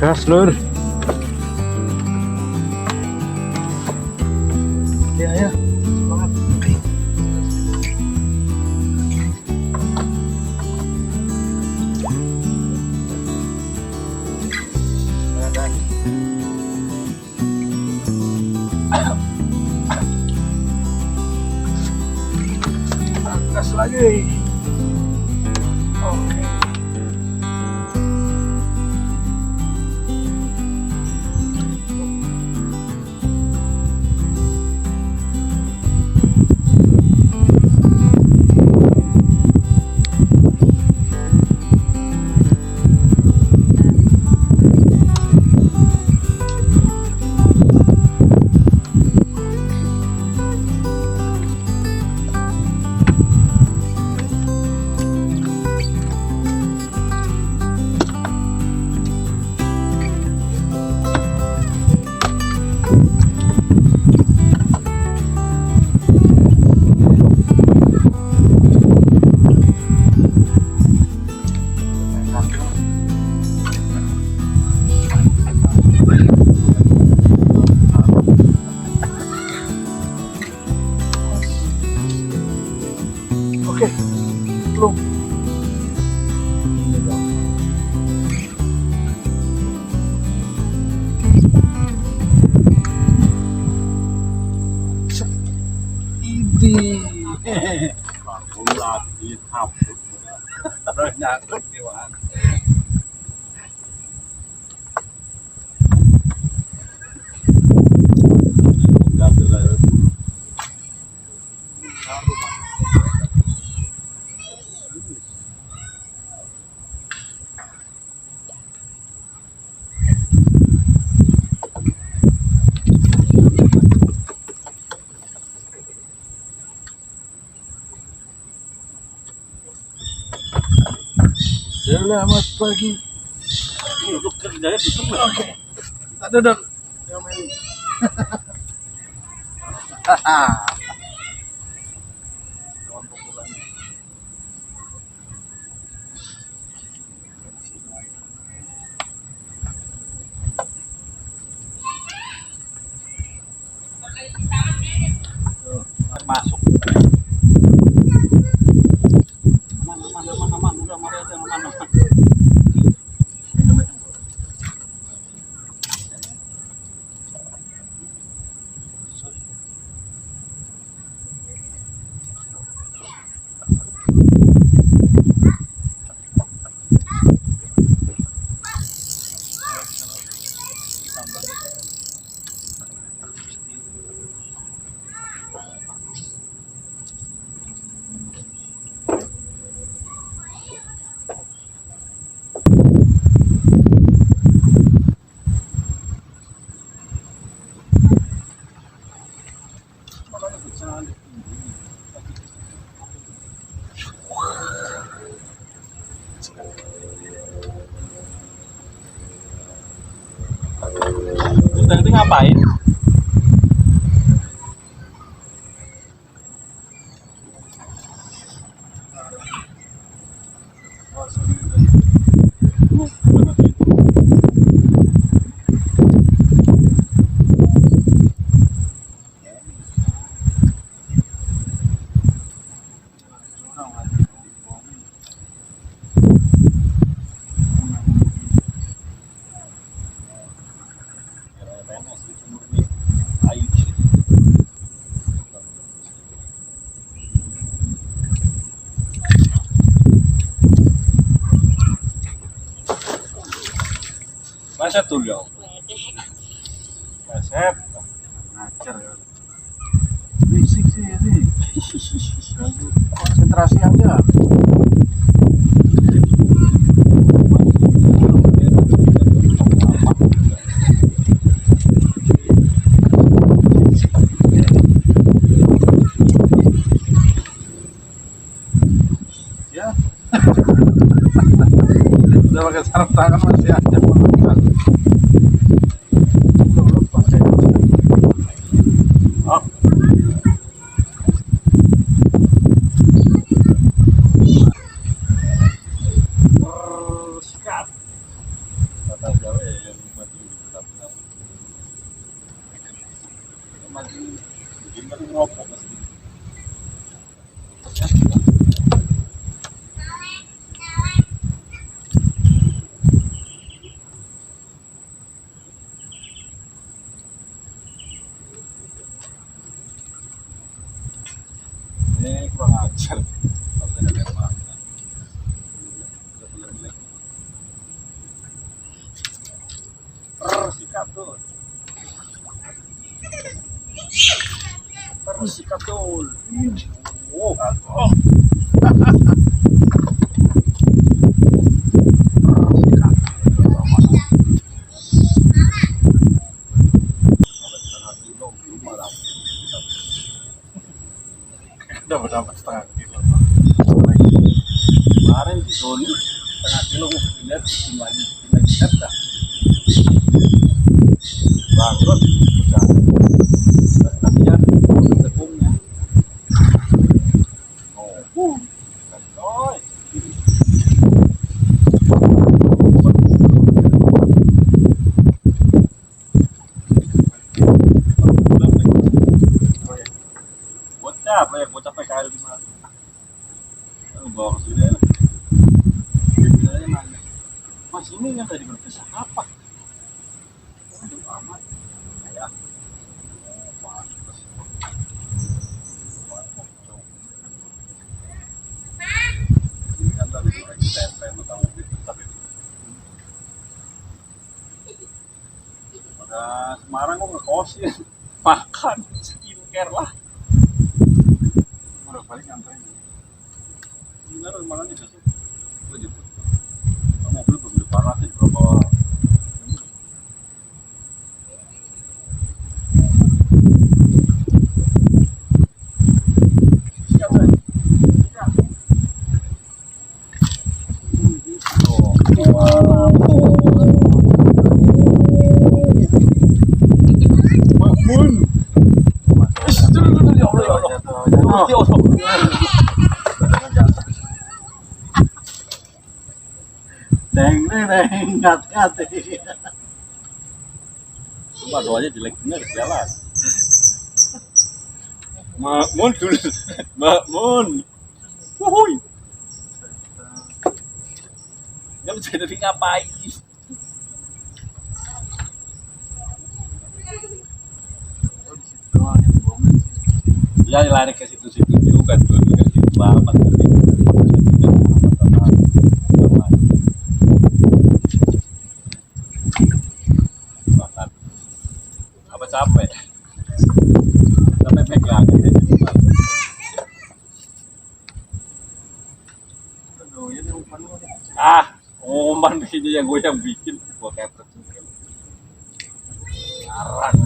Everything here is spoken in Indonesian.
gas lur. Ya ya, semangat. Gas lagi. Oke. Oke, belum. Ini lagi hapus. Nyangkut di mana? Selamat pagi. Duduk kerjanya duduk. Oke, kita duduk. Masuk. Aman, udah mari aja aman. Terus tadi ngapain? Maset dulu ya. Maset. Ngajar ya. Berisik sih ini. Konsentrasi aja. Ya. Udah pakai sarung tangan masih aja. Oh. Sikat. Kata Jawa ya. Ini kurang ajar. Kalau ada apa? Sikat tuh. Sikat tuh. Oh, oh. Udah berapa setengah kilo. Kemarin di Doni setengah kilo gue lihat lagi dah. Bangkrut udah latihan tepungnya. Oh, coy. Bocah PKL di mana? Bawa ke sini. Dia nanya, Mas ini yang tadi berkesan apa? Aduh amat. Ya. Ini kan tadi lagi tempe sama itu tapi pada Semarang kok ngekosin makan skincare lah. Udah balik nganterin. Benar malah nih besok. Gue jemput. Mobil belum diparah sih berapa. Siap kan? Siap. Bangun. Ya Allah. Ya Allah. Deng, hati-hati. Cuma doanya jelek bener jalan. Makmun dulu. Makmun. Wuhui. Nggak bisa dari ngapain. Ya lari ke situ-situ juga dulu ke situ selamat tadi. Makan. Apa capek? Capek pegang. Umpan begini yang gue yang bikin gua kepet. Arang.